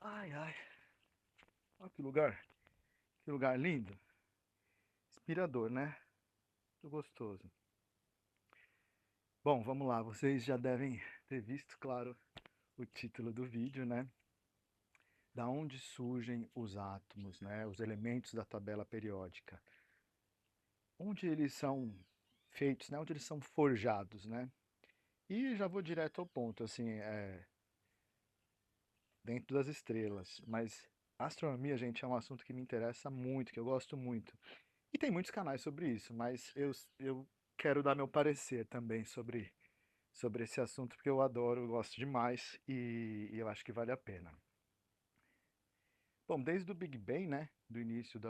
Ai, ai. Olha que lugar. Que lugar lindo. Inspirador, né? Muito gostoso. Bom, vamos lá. Vocês já devem ter visto, claro, o título do vídeo, né? Da onde surgem os átomos, né? Os elementos da tabela periódica. Onde eles são feitos, né? Onde eles são forjados, né? E já vou direto ao ponto, assim, dentro das estrelas. Mas astronomia, gente, é um assunto que me interessa muito, que eu gosto muito. E tem muitos canais sobre isso, mas eu quero dar meu parecer também sobre esse assunto, porque eu adoro, eu gosto demais e eu acho que vale a pena. Bom, desde o Big Bang, né, do início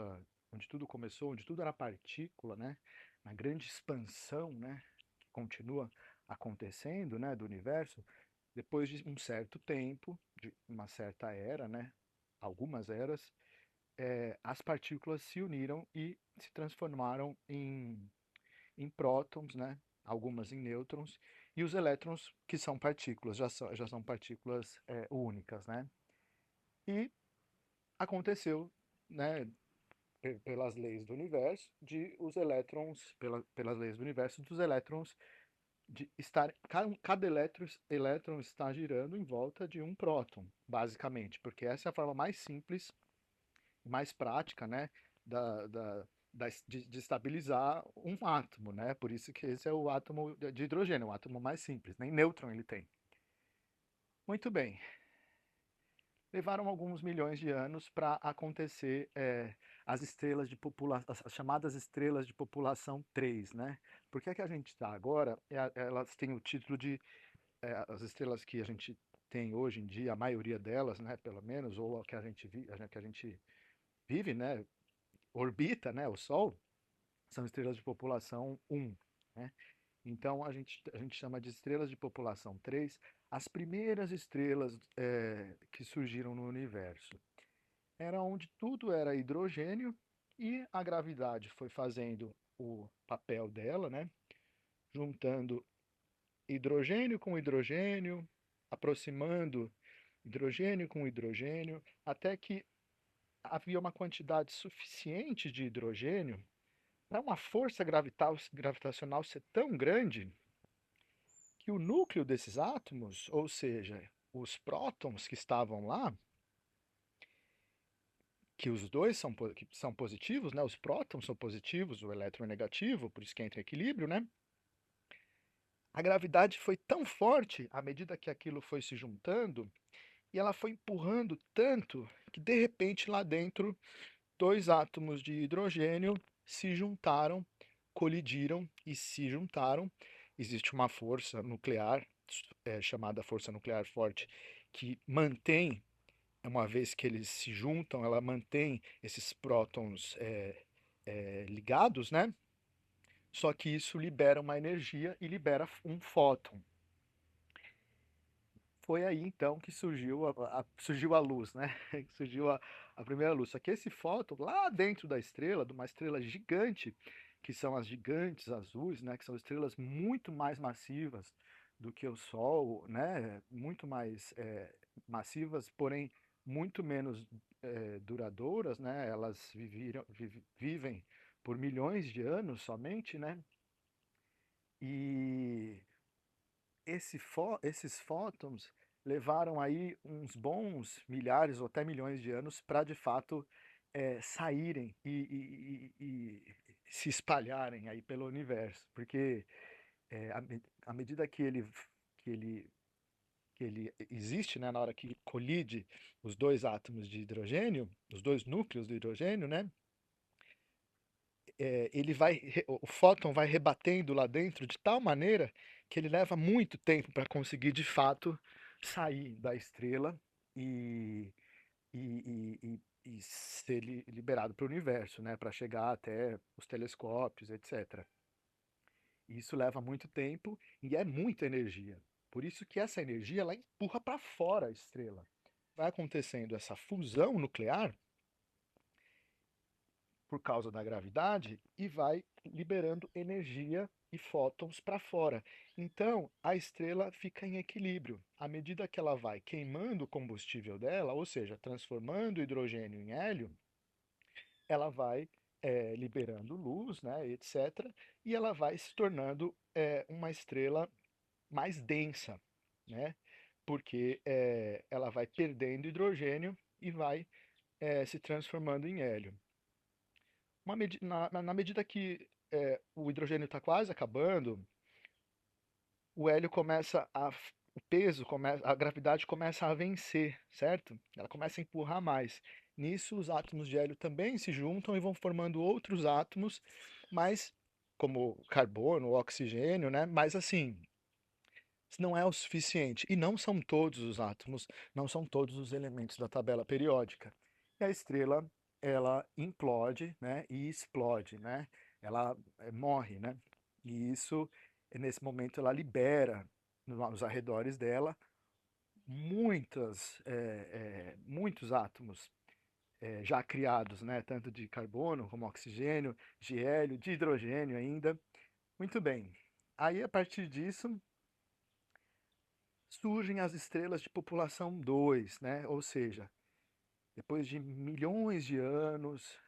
onde tudo começou, onde tudo era partícula, né, na grande expansão, né, que continua acontecendo, né, do universo, depois de um certo tempo, de uma certa era, né, algumas eras, as partículas se uniram e se transformaram em prótons, né? Algumas em nêutrons, e os elétrons, que são partículas, já são partículas únicas, né? E aconteceu, né, pelas leis do universo, de os elétrons, pelas leis do universo, dos elétrons de estar, cada elétron está girando em volta de um próton, basicamente, porque essa é a forma mais simples, mais prática, né, da, da, de estabilizar um átomo, né? Por isso que esse é o átomo de hidrogênio, o átomo mais simples, nem nêutron ele tem. Muito bem. Levaram alguns milhões de anos para acontecer as estrelas de população, as chamadas estrelas de população 3, né? Por que é que a gente está agora? Elas têm o título de as estrelas que a gente tem hoje em dia, a maioria delas, né, pelo menos, ou que a gente vive, né, orbita, né, o Sol, são estrelas de população 1, né? Então a gente chama de estrelas de população 3 as primeiras estrelas que surgiram no universo. Era onde tudo era hidrogênio e a gravidade foi fazendo o papel dela, né? Juntando hidrogênio com hidrogênio, aproximando hidrogênio com hidrogênio, até que havia uma quantidade suficiente de hidrogênio para uma força gravitacional ser tão grande que o núcleo desses átomos, ou seja, os prótons que estavam lá, que os dois que são positivos, né? Os prótons são positivos, o elétron é negativo, por isso que entra em equilíbrio, né? A gravidade foi tão forte à medida que aquilo foi se juntando e ela foi empurrando tanto que de repente lá dentro dois átomos de hidrogênio se juntaram, colidiram e se juntaram. Existe uma força nuclear, chamada força nuclear forte, que mantém, uma vez que eles se juntam, ela mantém esses prótons ligados, né? Só que isso libera uma energia e libera um fóton. Foi aí então que surgiu a luz, né? Surgiu a primeira luz. Só que esse fóton, lá dentro da estrela, de uma estrela gigante, que são as gigantes azuis, né? Que são estrelas muito mais massivas do que o Sol, né? Muito mais massivas, porém muito menos duradouras, né? Elas vivem por milhões de anos somente, né? E esses fótons levaram aí uns bons milhares ou até milhões de anos para de fato saírem e se espalharem aí pelo universo, porque à medida que ele que ele existe, né, na hora que colide os dois átomos de hidrogênio, os dois núcleos de hidrogênio, né, o fóton vai rebatendo lá dentro de tal maneira que ele leva muito tempo para conseguir de fato sair da estrela e, e ser liberado para o universo, né, para chegar até os telescópios, etc. Isso leva muito tempo e é muita energia. Por isso que essa energia ela empurra para fora a estrela. Vai acontecendo essa fusão nuclear por causa da gravidade e vai liberando energia e fótons para fora. Então, a estrela fica em equilíbrio. À medida que ela vai queimando o combustível dela, ou seja, transformando o hidrogênio em hélio, ela vai liberando luz, né, etc., e ela vai se tornando uma estrela mais densa, né, porque ela vai perdendo hidrogênio e vai se transformando em hélio. Na medida que o hidrogênio está quase acabando, o hélio começa a. O peso, a gravidade começa a vencer, certo? Ela começa a empurrar mais. Nisso, os átomos de hélio também se juntam e vão formando outros átomos, mas como carbono, oxigênio, né? Mas assim, não é o suficiente. E não são todos os átomos, não são todos os elementos da tabela periódica. E a estrela, ela implode, né? E explode, né? Ela morre, né? E isso, nesse momento, ela libera nos arredores dela muitos átomos já criados, né? Tanto de carbono como oxigênio, de hélio, de hidrogênio ainda. Muito bem. Aí, a partir disso, surgem as estrelas de população 2, né? Ou seja, depois de milhões de anos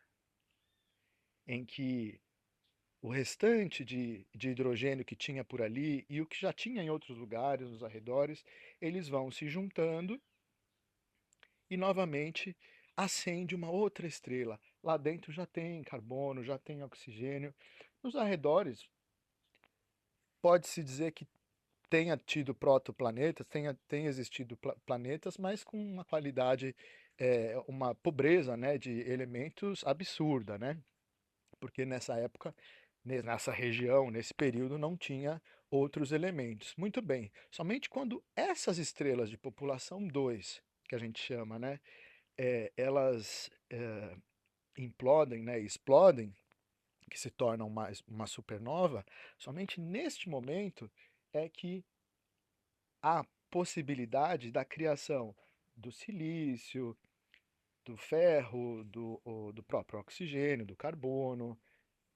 em que o restante de hidrogênio que tinha por ali e o que já tinha em outros lugares, nos arredores, eles vão se juntando e novamente acende uma outra estrela. Lá dentro já tem carbono, já tem oxigênio. Nos arredores, pode-se dizer que tenha tido protoplanetas, tenha existido planetas, mas com uma qualidade, uma pobreza, né, de elementos absurda, né? Porque nessa época, nessa região, nesse período, não tinha outros elementos. Muito bem, somente quando essas estrelas de população 2, que a gente chama, né, elas implodem, né, explodem, que se tornam uma supernova, somente neste momento é que a possibilidade da criação do silício, do ferro, do próprio oxigênio, do carbono,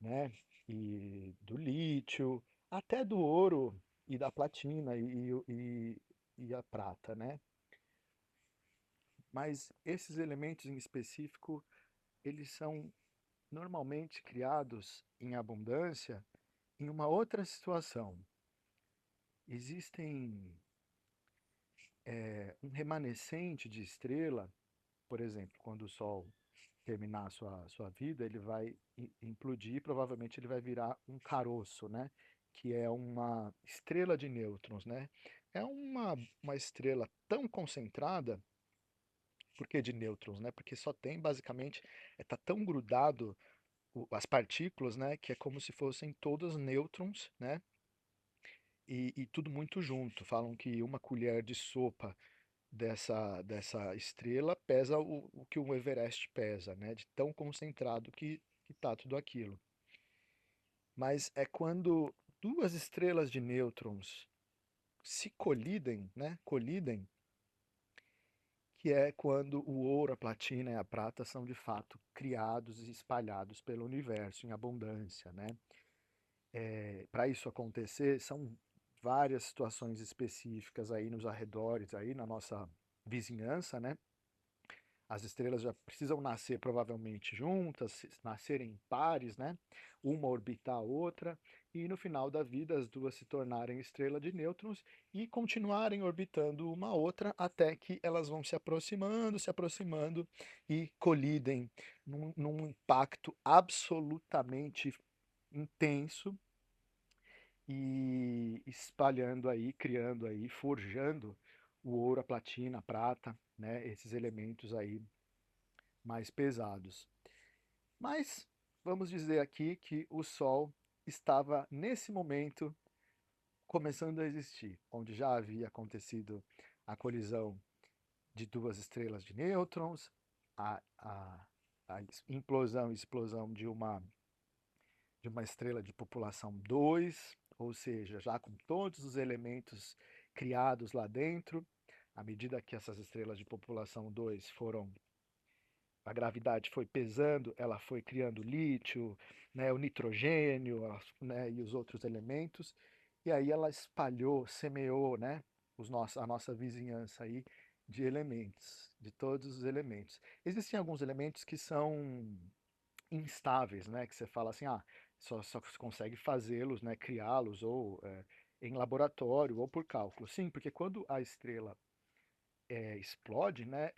né? E do lítio, até do ouro e da platina e a prata, né? Mas esses elementos em específico, eles são normalmente criados em abundância em uma outra situação. Existem um remanescente de estrela, por exemplo, quando o Sol terminar a sua vida, ele vai implodir, provavelmente ele vai virar um caroço, né? Que é uma estrela de nêutrons, né? É uma estrela tão concentrada, por que de nêutrons, né? Porque só tem basicamente, está tão grudado as partículas, né? Que é como se fossem todos nêutrons, né? E tudo muito junto. Falam que uma colher de sopa dessa estrela pesa o que o Everest pesa, né? De tão concentrado que está tudo aquilo. Mas é quando duas estrelas de nêutrons se colidem, né? Colidem, que é quando o ouro, a platina e a prata são de fato criados e espalhados pelo universo em abundância, né? Para isso acontecer, são várias situações específicas aí nos arredores, aí na nossa vizinhança, né? As estrelas já precisam nascer provavelmente juntas, nascerem em pares, né? Uma orbitar a outra, e no final da vida as duas se tornarem estrela de nêutrons e continuarem orbitando uma outra até que elas vão se aproximando e colidem num impacto absolutamente intenso e espalhando aí, criando aí, forjando o ouro, a platina, a prata, né? Esses elementos aí mais pesados. Mas vamos dizer aqui que o Sol estava nesse momento começando a existir, onde já havia acontecido a colisão de duas estrelas de nêutrons, a implosão e explosão de uma estrela de população 2, ou seja, já com todos os elementos criados lá dentro, à medida que essas estrelas de população 2 foram a gravidade foi pesando, ela foi criando lítio, né, o nitrogênio, né, e os outros elementos, e aí ela espalhou, semeou, né, a nossa vizinhança aí de elementos, de todos os elementos. Existem alguns elementos que são instáveis, né, que você fala assim, só se consegue fazê-los, né, criá-los ou em laboratório ou por cálculo. Sim, porque quando a estrela explode, né,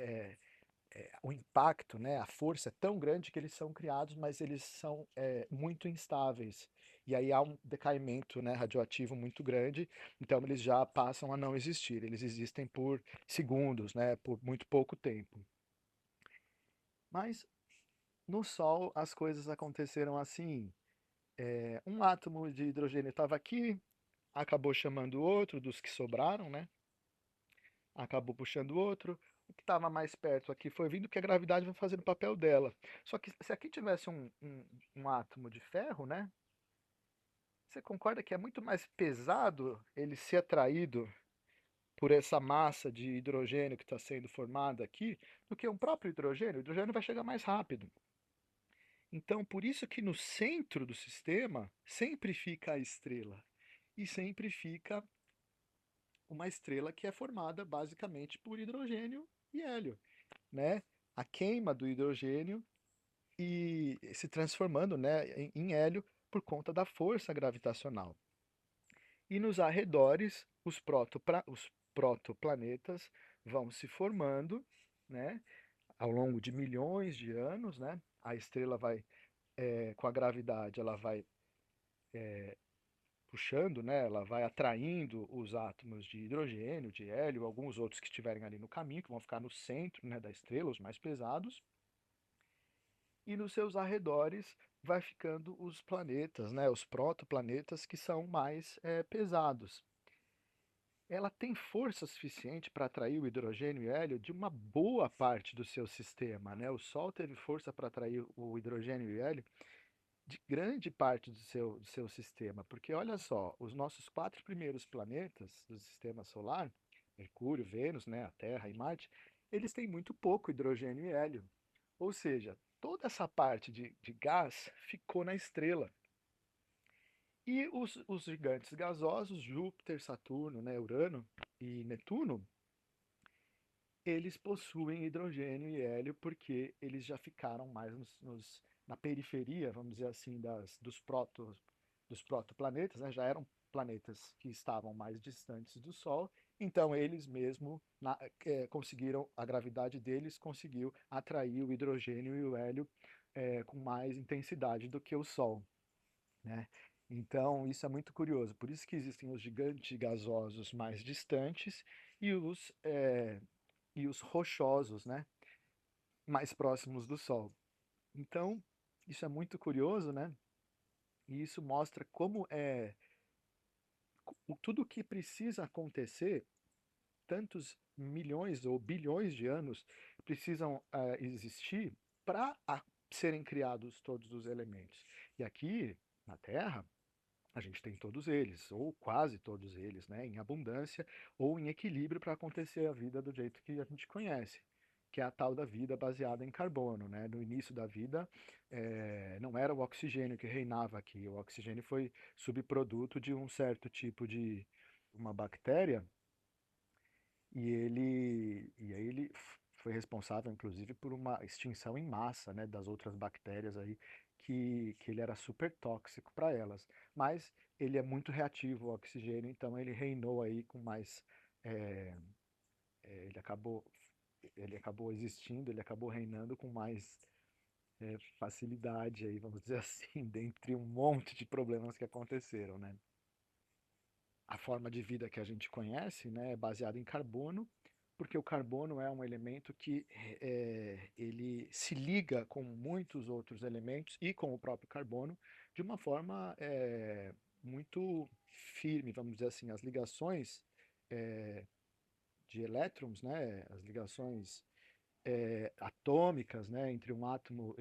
o impacto, né, a força é tão grande que eles são criados, mas eles são muito instáveis. E aí há um decaimento, né, radioativo muito grande, então eles já passam a não existir. Eles existem por segundos, né, por muito pouco tempo. Mas no Sol as coisas aconteceram assim. Um átomo de hidrogênio estava aqui, acabou chamando outro dos que sobraram, né? Acabou puxando outro. O que estava mais perto aqui foi vindo, que a gravidade vai fazendo o papel dela. Só que se aqui tivesse um átomo de ferro, né? Você concorda que é muito mais pesado ele ser atraído por essa massa de hidrogênio que está sendo formada aqui do que um próprio hidrogênio? O hidrogênio vai chegar mais rápido. Então, por isso que no centro do sistema sempre fica a estrela. E sempre fica uma estrela que é formada basicamente por hidrogênio e hélio, né? A queima do hidrogênio e se transformando, né, em hélio por conta da força gravitacional. E nos arredores, os protoplanetas vão se formando, né, ao longo de milhões de anos, né? A estrela vai, com a gravidade, ela vai puxando, né, ela vai atraindo os átomos de hidrogênio, de hélio, alguns outros que estiverem ali no caminho, que vão ficar no centro, né, da estrela, os mais pesados, e nos seus arredores vai ficando os planetas, né, os protoplanetas que são mais pesados. Ela tem força suficiente para atrair o hidrogênio e hélio de uma boa parte do seu sistema, né? O Sol teve força para atrair o hidrogênio e hélio de grande parte do seu sistema, porque olha só, os nossos quatro primeiros planetas do sistema solar, Mercúrio, Vênus, né, a Terra e Marte, eles têm muito pouco hidrogênio e hélio. Ou seja, toda essa parte de gás ficou na estrela. E os gigantes gasosos, Júpiter, Saturno, né, Urano e Netuno, eles possuem hidrogênio e hélio porque eles já ficaram mais na periferia, vamos dizer assim, dos protoplanetas, né? Já eram planetas que estavam mais distantes do Sol, então eles mesmo conseguiram, a gravidade deles conseguiu atrair o hidrogênio e o hélio com mais intensidade do que o Sol, né? Então, isso é muito curioso. Por isso que existem os gigantes gasosos mais distantes e os rochosos, né, mais próximos do Sol. Então, isso é muito curioso, né? E isso mostra como tudo o que precisa acontecer, tantos milhões ou bilhões de anos precisam existir para serem criados todos os elementos. E aqui na Terra, a gente tem todos eles, ou quase todos eles, né, em abundância ou em equilíbrio para acontecer a vida do jeito que a gente conhece, que é a tal da vida baseada em carbono, né? No início da vida, não era o oxigênio que reinava aqui, o oxigênio foi subproduto de um certo tipo de uma bactéria e aí ele foi responsável, inclusive, por uma extinção em massa, né, das outras bactérias aí, que ele era super tóxico para elas. Mas ele é muito reativo ao oxigênio, então ele reinou aí com mais, é, é, ele acabou, ele acabou existindo, ele acabou reinando com mais facilidade aí, vamos dizer assim, dentre um monte de problemas que aconteceram, né? A forma de vida que a gente conhece, né, é baseada em carbono, porque o carbono é um elemento que ele se liga com muitos outros elementos e com o próprio carbono de uma forma muito firme, vamos dizer assim, as ligações é, de elétrons, né, as ligações atômicas, né, entre um átomo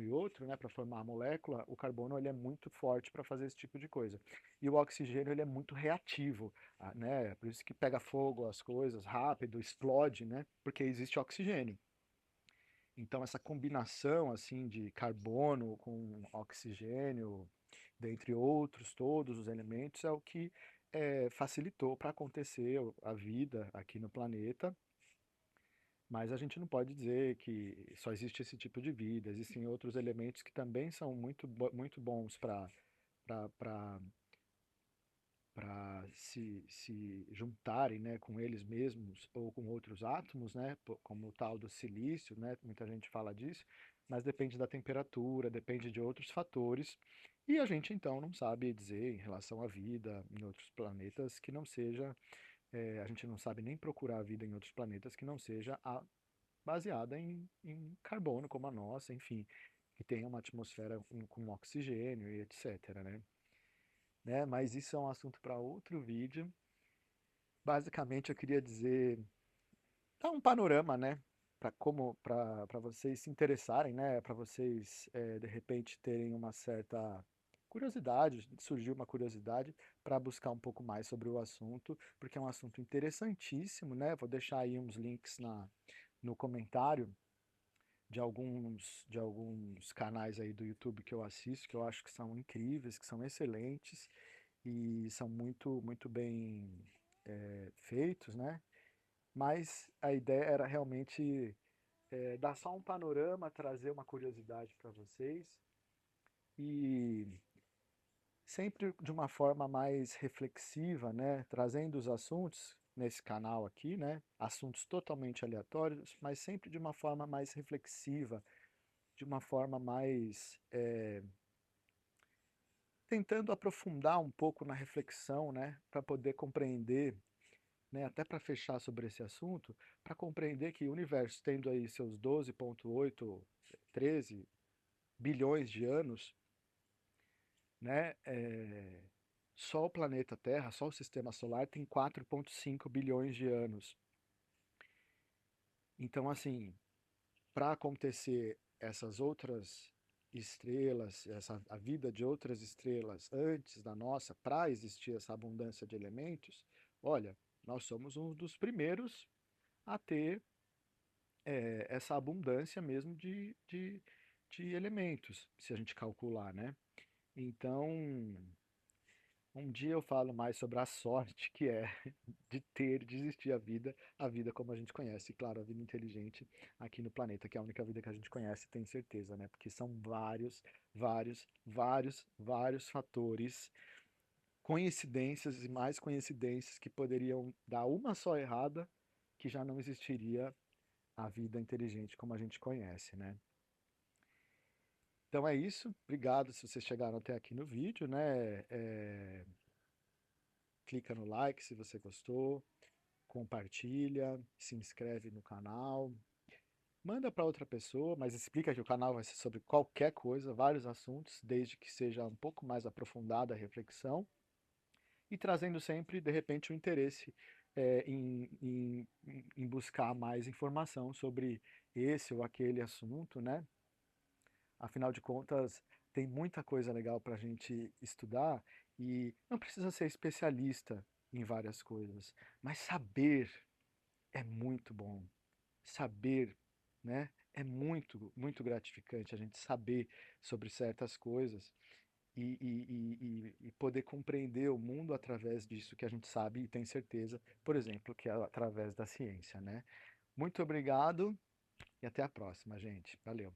e outro, né, para formar a molécula, o carbono ele é muito forte para fazer esse tipo de coisa. E o oxigênio ele é muito reativo, né, por isso que pega fogo as coisas rápido, explode, né, porque existe oxigênio. Então, essa combinação assim de carbono com oxigênio, dentre outros, todos os elementos, é o que facilitou para acontecer a vida aqui no planeta. Mas a gente não pode dizer que só existe esse tipo de vida. Existem outros elementos que também são muito bons para se juntarem, né, com eles mesmos ou com outros átomos, né, como o tal do silício, né, muita gente fala disso, mas depende da temperatura, depende de outros fatores, e a gente então não sabe dizer em relação à vida em outros planetas que não seja, a gente não sabe nem procurar vida em outros planetas que não seja baseada em carbono como a nossa, enfim, que tenha uma atmosfera com oxigênio e etc, né? Mas isso é um assunto para outro vídeo. Basicamente, eu queria dizer, dar um panorama, né? Para vocês se interessarem, né? Para vocês, de repente, terem uma certa curiosidade, surgiu uma curiosidade para buscar um pouco mais sobre o assunto, porque é um assunto interessantíssimo, né? Vou deixar aí uns links no comentário de alguns canais aí do YouTube que eu assisto, que eu acho que são incríveis, que são excelentes e são muito bem feitos, né? Mas a ideia era realmente dar só um panorama, trazer uma curiosidade para vocês e sempre de uma forma mais reflexiva, né? Trazendo os assuntos nesse canal aqui, né? Assuntos totalmente aleatórios, mas sempre de uma forma mais reflexiva, de uma forma mais tentando aprofundar um pouco na reflexão, né? Para poder compreender, né, até para fechar sobre esse assunto, para compreender que o universo, tendo aí seus 12,8, 13 bilhões de anos, né, só o planeta Terra, só o sistema solar tem 4,5 bilhões de anos. Então, assim, para acontecer essas outras estrelas, a vida de outras estrelas antes da nossa, para existir essa abundância de elementos, olha, nós somos um dos primeiros a ter essa abundância mesmo de elementos, se a gente calcular, né? Então, um dia eu falo mais sobre a sorte que é de existir a vida como a gente conhece, e claro, a vida inteligente aqui no planeta, que é a única vida que a gente conhece, tem certeza, né? Porque são vários fatores, coincidências e mais coincidências que poderiam dar uma só errada, que já não existiria a vida inteligente como a gente conhece, né? Então é isso. Obrigado se vocês chegaram até aqui no vídeo, né? Clica no like se você gostou, compartilha, se inscreve no canal, manda para outra pessoa, mas explica que o canal vai ser sobre qualquer coisa, vários assuntos, desde que seja um pouco mais aprofundada a reflexão e trazendo sempre, de repente, o interesse em buscar mais informação sobre esse ou aquele assunto, né? Afinal de contas, tem muita coisa legal para a gente estudar e não precisa ser especialista em várias coisas, mas saber é muito bom. Saber, né? É muito gratificante a gente saber sobre certas coisas e poder compreender o mundo através disso que a gente sabe e tem certeza, por exemplo, que é através da ciência, né? Muito obrigado e até a próxima, gente. Valeu.